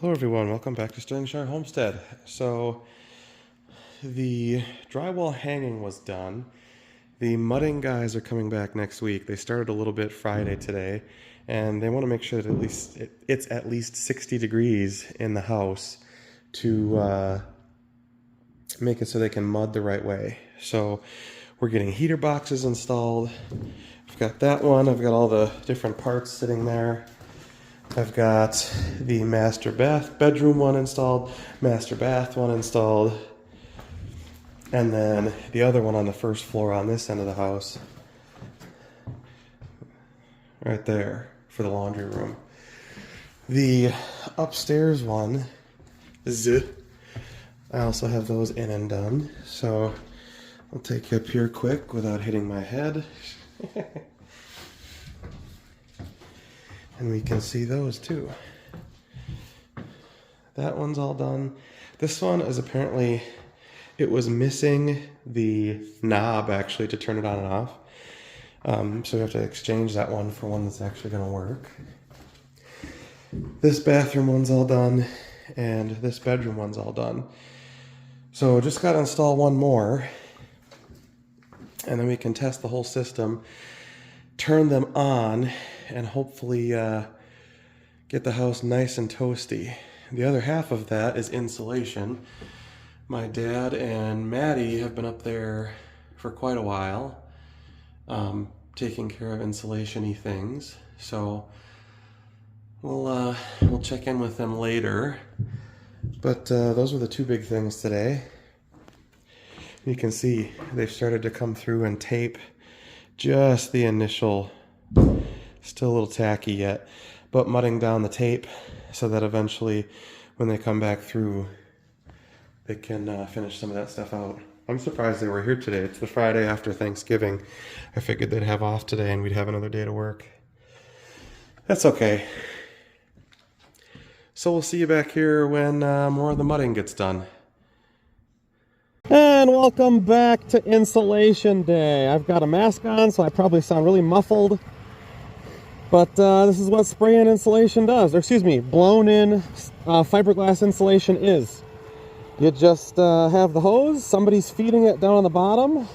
Hello everyone, welcome back to Sterlingshire Homestead. So the drywall hanging was done. The mudding guys are coming back next week. They started a little bit Friday today, and they want to make sure that it's at least 60 degrees in the house to make it so they can mud the right way. So we're getting heater boxes installed. I've got that one. I've got all the different parts sitting there. I've got the master bedroom one installed, master bath one installed, and then the other one on the first floor on this end of the house, right there for the laundry room. The upstairs one, I also have those in and done, so I'll take you up here quick without hitting my head. And we can see those too. That one's all done. This one is apparently, it was missing the knob actually to turn it on and off. So we have to exchange that one for one that's actually gonna work. This bathroom one's all done, and this bedroom one's all done. So just gotta install one more, and then we can test the whole system, turn them on, and hopefully get the house nice and toasty. The other half of that is insulation. My dad and Maddie have been up there for quite a while, taking care of insulation-y things. So we'll check in with them later. But those were the two big things today. You can see they've started to come through and tape just the initial. Still a little tacky yet, but mudding down the tape so that eventually when they come back through, they can finish some of that stuff out. I'm surprised they were here today. It's the Friday after Thanksgiving. I figured they'd have off today and we'd have another day to work. That's okay. So we'll see you back here when more of the mudding gets done. And welcome back to Insulation Day. I've got a mask on, so I probably sound really muffled. But this is what spray-in insulation does, or excuse me, blown-in fiberglass insulation is. You just have the hose, somebody's feeding it down on the bottom,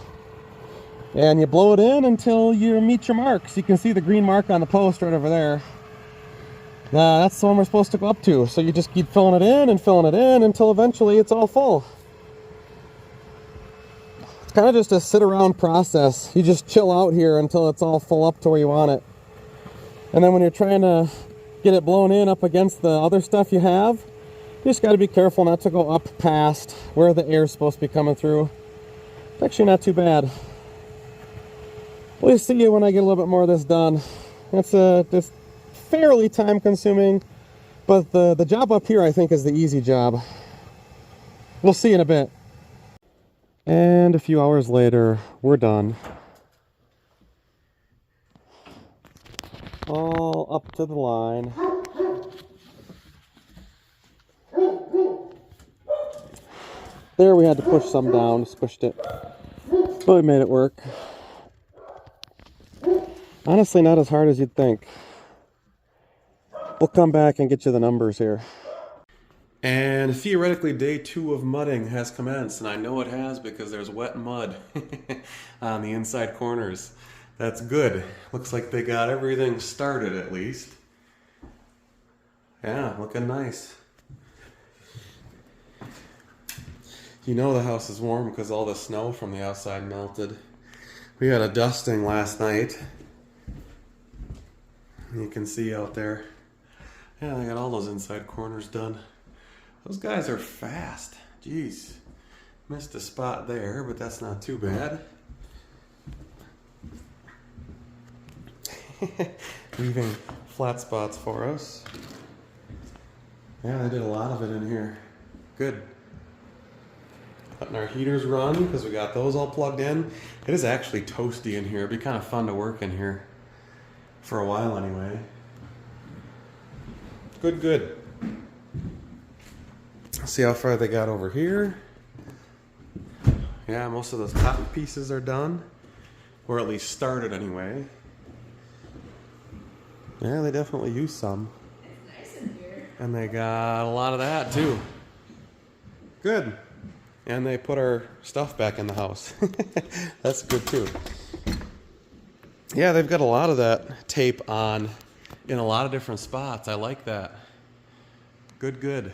and you blow it in until you meet your marks. You can see the green mark on the post right over there. That's the one we're supposed to go up to. So you just keep filling it in and filling it in until eventually it's all full. It's kind of just a sit-around process. You just chill out here until it's all full up to where you want it. And then when you're trying to get it blown in up against the other stuff you have, you just got to be careful not to go up past where the air is supposed to be coming through. It's actually not too bad. We'll see you when I get a little bit more of this done. It's just fairly time consuming, but the job up here I think is the easy job. We'll see in a bit. And a few hours later, we're done. All up to the line. There we had to push some down, squished it. But we made it work. Honestly, not as hard as you'd think. We'll come back and get you the numbers here. And theoretically, day 2 of mudding has commenced, and I know it has because there's wet mud on the inside corners. That's good. Looks like they got everything started at least. Yeah, looking nice. You know the house is warm because all the snow from the outside melted. We had a dusting last night. You can see out there. Yeah, they got all those inside corners done. Those guys are fast. Jeez. Missed a spot there, but that's not too bad. Leaving flat spots for us. Yeah, they did a lot of it in here. Good. Letting our heaters run because we got those all plugged in. It is actually toasty in here. It'd be kind of fun to work in here. For a while anyway. Good, good. See how far they got over here. Yeah, most of those top pieces are done. Or at least started anyway. Yeah, they definitely use some. It's nice in here. And they got a lot of that too. Good. And they put our stuff back in the house. That's good too. Yeah, they've got a lot of that tape on in a lot of different spots. I like that. Good, good.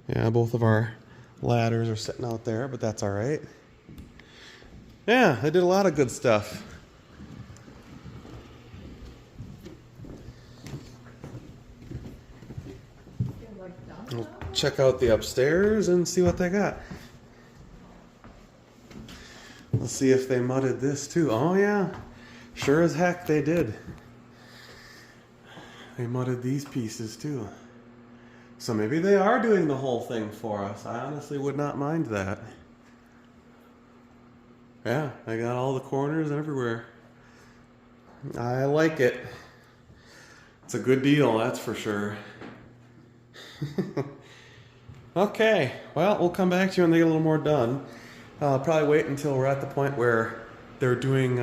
Yeah, both of our ladders are sitting out there, but that's all right. Yeah, they did a lot of good stuff. We'll check out the upstairs and see what they got. Let's see if they mudded this too. Oh yeah, sure as heck they did. They mudded these pieces too. So maybe they are doing the whole thing for us. I honestly would not mind that. Yeah, I got all the corners everywhere. I like it. It's a good deal, that's for sure. Okay, well, we'll come back to you when they get a little more done. I'll probably wait until we're at the point where they're doing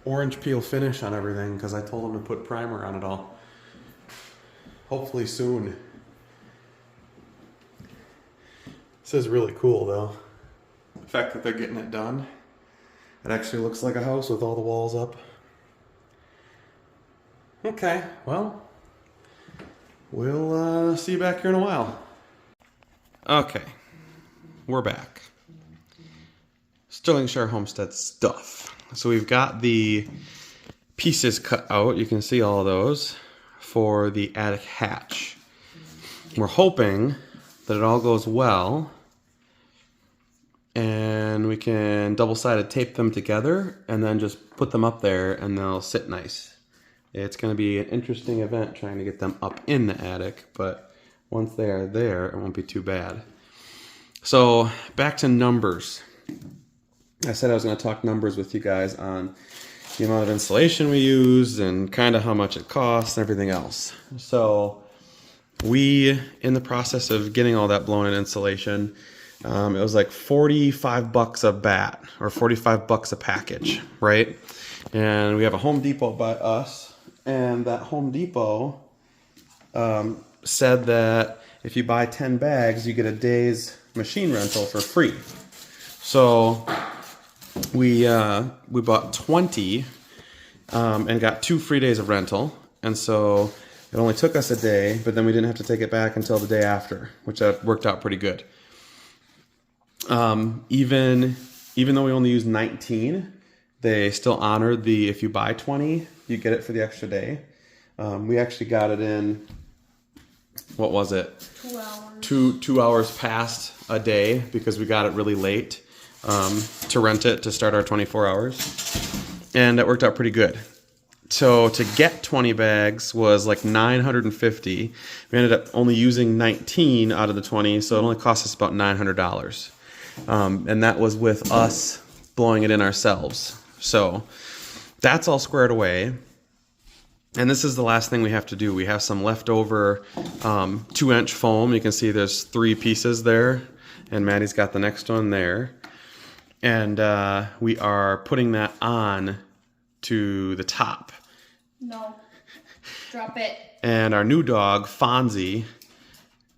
orange peel finish on everything, because I told them to put primer on it all. Hopefully soon. This is really cool though. The fact that they're getting it done. It actually looks like a house with all the walls up. Okay, well, we'll see you back here in a while. Okay, we're back. Sterlingshire Homestead stuff. So we've got the pieces cut out. You can see all of those for the attic hatch. We're hoping that it all goes well and we can double-sided tape them together and then just put them up there and they'll sit nice. It's going to be an interesting event trying to get them up in the attic, but once they are there, it won't be too bad. So back to numbers. I said I was going to talk numbers with you guys on the amount of insulation we used and kind of how much it costs and everything else. So we, in the process of getting all that blown in insulation, it was like 45 bucks a bat or 45 bucks a package, right? And we have a Home Depot by us, and that Home Depot said that if you buy 10 bags, you get a day's machine rental for free. So we bought 20 and got 2 free days of rental, and so it only took us a day, but then we didn't have to take it back until the day after, which worked out pretty good. Even though we only used 19, they still honored the if you buy 20, you get it for the extra day. We actually got it in, what was it? 2 hours. 2 hours past a day because we got it really late to rent it to start our 24 hours. And it worked out pretty good. So to get 20 bags was like $950. We ended up only using 19 out of the 20, so it only cost us about $900. And that was with us blowing it in ourselves. So that's all squared away. And this is the last thing we have to do. We have some leftover 2-inch foam. You can see there's 3 pieces there, and Maddie's got the next one there. And we are putting that on to the top. No. Drop it. And our new dog, Fonzie,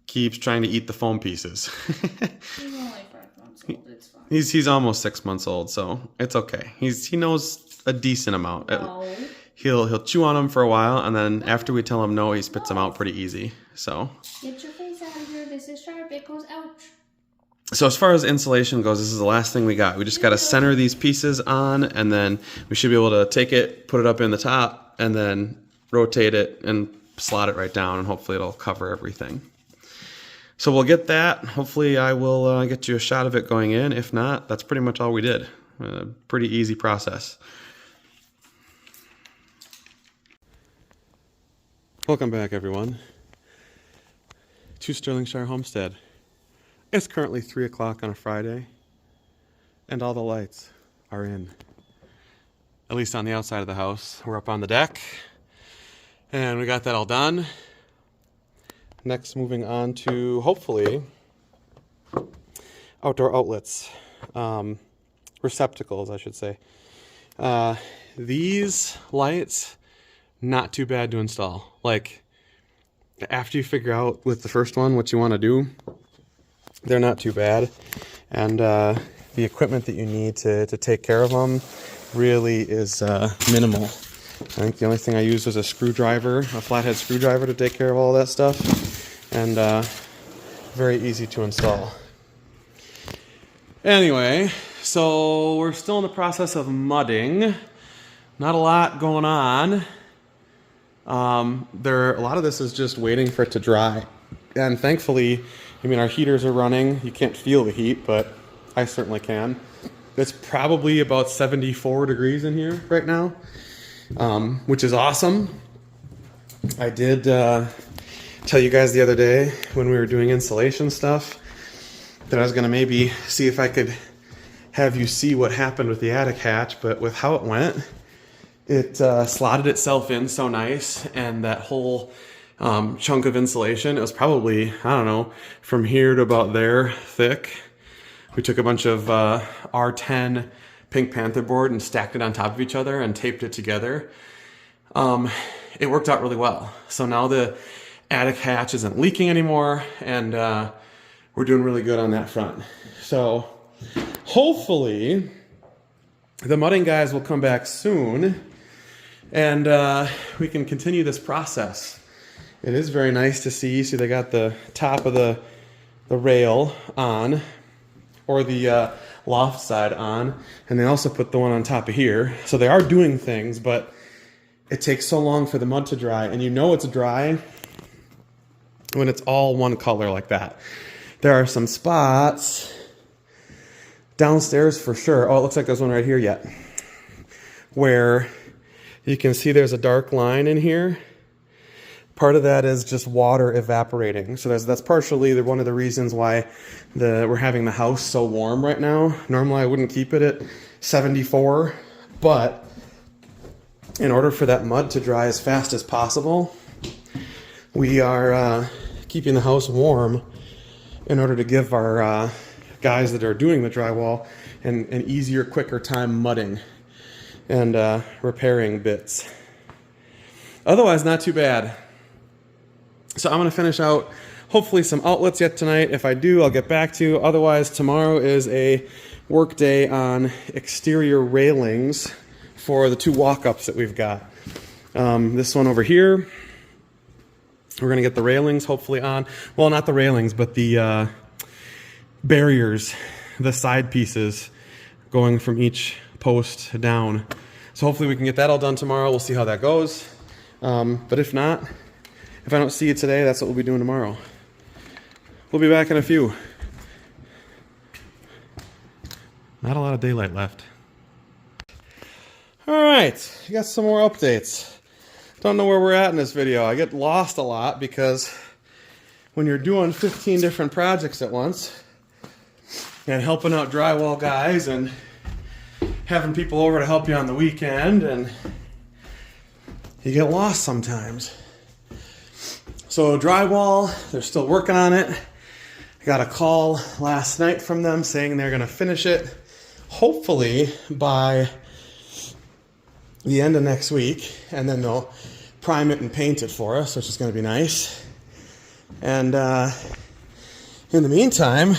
keeps trying to eat the foam pieces. He's only 5 months old. It's fine. He's almost 6 months old, so it's okay. He knows a decent amount. No. He'll chew on them for a while, and then after we tell him no, he spits them out pretty easy. So Get your face out of here. This is sharp. It goes ouch. So as far as insulation goes, this is the last thing we got. We just got to center these pieces on, and then we should be able to take it, put it up in the top, and then rotate it and slot it right down, and hopefully it'll cover everything. So we'll get that. Hopefully I will get you a shot of it going in. If not, that's pretty much all we did. Pretty easy process. Welcome back, everyone, to Sterlingshire Homestead. It's currently 3 o'clock on a Friday, and all the lights are in. At least on the outside of the house. We're up on the deck, and we got that all done. Next, moving on to, hopefully, outdoor outlets. Receptacles, I should say. these lights, not too bad to install. Like, after you figure out with the first one what you want to do, they're not too bad. And the equipment that you need to take care of them really is minimal. I think the only thing I used was a screwdriver, a flathead screwdriver to take care of all that stuff. And very easy to install. Anyway, so we're still in the process of mudding. Not a lot going on. A lot of this is just waiting for it to dry. And thankfully, I mean, our heaters are running. You can't feel the heat, but I certainly can. It's probably about 74 degrees in here right now, which is awesome. I did tell you guys the other day when we were doing insulation stuff that I was going to maybe see if I could have you see what happened with the attic hatch, but with how it went, it slotted itself in so nice, and that whole chunk of insulation, it was probably, I don't know, from here to about there thick. We took a bunch of R10 Pink Panther board and stacked it on top of each other and taped it together. It worked out really well. So now the attic hatch isn't leaking anymore, and we're doing really good on that front. So hopefully the mudding guys will come back soon, and we can continue this process. It is very nice to see. See, they got the top of the rail on, or the loft side on, and they also put the one on top of here. So they are doing things, but it takes so long for the mud to dry, and you know it's dry when it's all one color like that. There are some spots downstairs for sure. Oh, it looks like there's one right here yet, where you can see there's a dark line in here. Part of that is just water evaporating. So that's partially one of the reasons why we're having the house so warm right now. Normally I wouldn't keep it at 74, but in order for that mud to dry as fast as possible, we are keeping the house warm in order to give our guys that are doing the drywall an easier, quicker time mudding and repairing bits. Otherwise, not too bad. So I'm going to finish out hopefully some outlets yet tonight. If I do, I'll get back to you. Otherwise, tomorrow is a work day on exterior railings for the 2 walk-ups that we've got. This one over here, we're going to get the railings hopefully on. Well, not the railings, but the barriers, the side pieces going from each post down. So hopefully we can get that all done tomorrow. We'll see how that goes. But if not, if I don't see you today, that's what we'll be doing tomorrow. We'll be back in a few. Not a lot of daylight left. All right, I got some more updates. Don't know where we're at in this video. I get lost a lot because when you're doing 15 different projects at once and helping out drywall guys and having people over to help you on the weekend, and you get lost sometimes. So drywall, they're still working on it. I got a call last night from them saying they're going to finish it hopefully by the end of next week, and then they'll prime it and paint it for us, which is going to be nice. And in the meantime,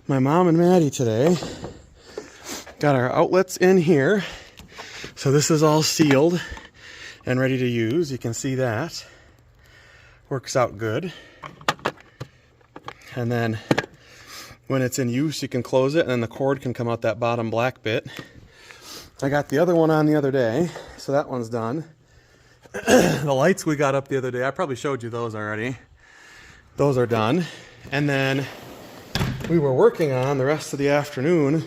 my mom and Maddie today got our outlets in here. So this is all sealed and ready to use. You can see that. Works out good. And then when it's in use, you can close it, and then the cord can come out that bottom black bit. I got the other one on the other day, so that one's done. The lights we got up the other day, I probably showed you those already. Those are done. And then we were working on the rest of the afternoon.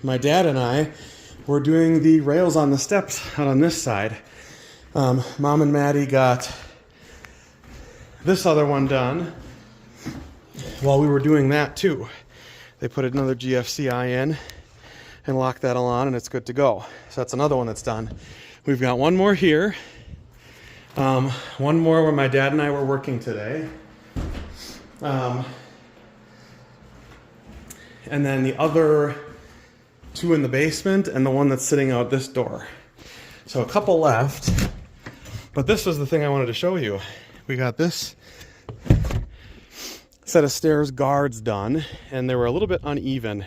My dad and I were doing the rails on the steps out on this side. Mom and Maddie got this other one done while we were doing that too. They put another GFCI in and locked that all on, and it's good to go. So that's another one that's done. We've got one more here. One more where my dad and I were working today. And then the other 2 in the basement, and the one that's sitting out this door. So a couple left, but this was the thing I wanted to show you. We got this set of stairs guards done, and they were a little bit uneven.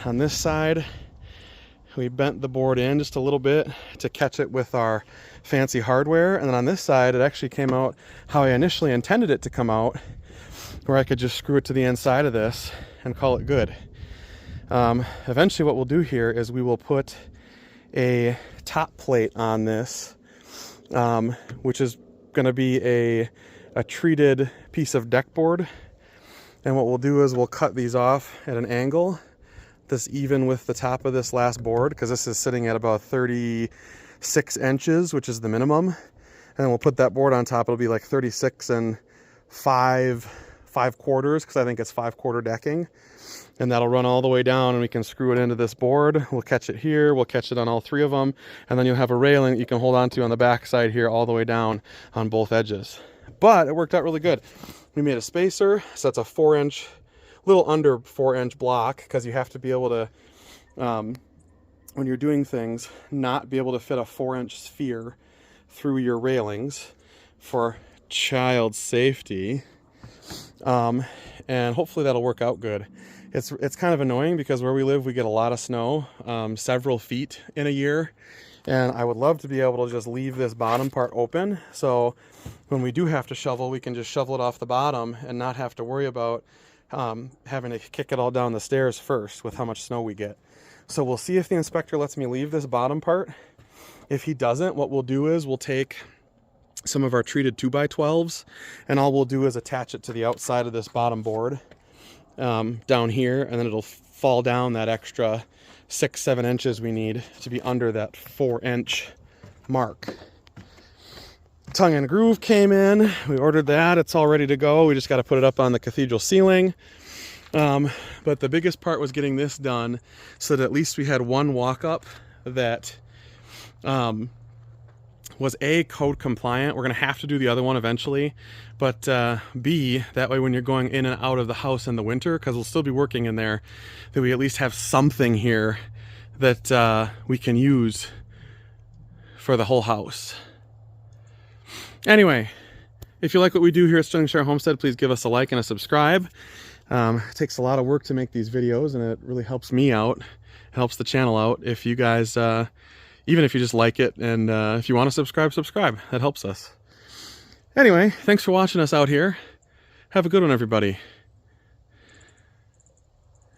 On this side, we bent the board in just a little bit to catch it with our fancy hardware, and then on this side it actually came out how I initially intended it to come out, where I could just screw it to the inside of this and call it good. Eventually what we'll do here is we will put a top plate on this, which is going to be a treated piece of deck board, and what we'll do is we'll cut these off at an angle this even with the top of this last board, because this is sitting at about 36 inches, which is the minimum, and then we'll put that board on top. It'll be like 36 and 5/4, because I think it's 5/4 decking, and that'll run all the way down, and we can screw it into this board. We'll catch it here, we'll catch it on all 3 of them, and then you'll have a railing that you can hold on to on the back side here all the way down on both edges. But it worked out really good. We made a spacer, so that's a 4-inch, little under 4-inch block, because you have to be able to, when you're doing things, not be able to fit a 4-inch sphere through your railings for child safety. And hopefully that'll work out good. It's kind of annoying because where we live, we get a lot of snow, several feet in a year. And I would love to be able to just leave this bottom part open, so when we do have to shovel, we can just shovel it off the bottom and not have to worry about having to kick it all down the stairs first with how much snow we get. So we'll see if the inspector lets me leave this bottom part. If he doesn't, what we'll do is we'll take some of our treated 2x12s, and all we'll do is attach it to the outside of this bottom board down here, and then it'll fall down that extra 6-7 inches we need to be under that 4-inch mark. Tongue and groove came in. We ordered that. It's all ready to go. We just got to put it up on the cathedral ceiling. But the biggest part was getting this done so that at least we had one walk-up that was A, code compliant. We're going to have to do the other one eventually. But B, that way when you're going in and out of the house in the winter, because we'll still be working in there, that we at least have something here that we can use for the whole house. Anyway, if you like what we do here at Sterling Shire Homestead, please give us a like and a subscribe. It takes a lot of work to make these videos, and it really helps me out. It helps the channel out. If you guys, even if you just like it, and if you want to subscribe, that helps us. Anyway, thanks for watching us out here. Have a good one, everybody.